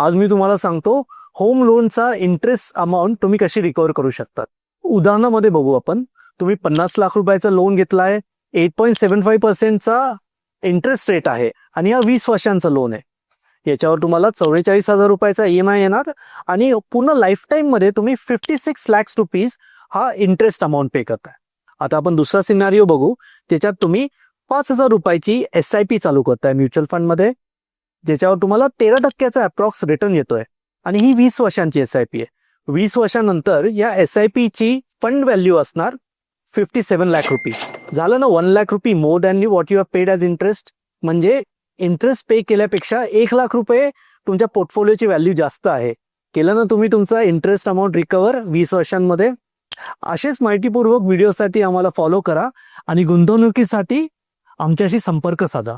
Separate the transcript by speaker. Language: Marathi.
Speaker 1: आज मी तुम्हाला सांगतो होम लोनचा इंटरेस्ट अमाऊंट तुम्ही कशी रिकव्हर करू शकतात. उदाहरणामध्ये बघू आपण. तुम्ही 50 लाख रुपयाचा लोन घेतलाय, 8.75%चा इंटरेस्ट रेट आहे आणि हा 20 वर्षांचा लोन आहे. याच्यावर तुम्हाला 44,000 रुपयाचा EMI येणार आणि पूर्ण लाईफ टाईम मध्ये तुम्ही 56 लाख रुपीज हा इंटरेस्ट अमाऊंट पे करताय. आता आपण दुसरा सिनारिओ बघू. त्याच्यात तुम्ही 5,000 रुपयाची SIP चालू करताय म्युच्युअल फंड मध्ये, ज्याच्यावर तुम्हाला 13% अप्रॉक्स रिटर्न येतोय आणि ही 20 वर्षांची SIP आहे. 20 वर्षांनंतर या SIP ची फंड व्हॅल्यू असणार 57 लाख रुपी. झालं ना 1 lakh RuPay more than what you have paid as interest. म्हणजे इंटरेस्ट पे केल्यापेक्षा 1 लाख रुपये तुमच्या पोर्टफोलिओची व्हॅल्यू जास्त आहे. केलं ना तुम्ही तुमचा इंटरेस्ट अमाऊंट रिकव्हर 20 वर्षांमध्ये. असेच माहितीपूर्वक व्हिडिओसाठी आम्हाला फॉलो करा आणि गुंतवणुकीसाठी आमच्याशी संपर्क साधा.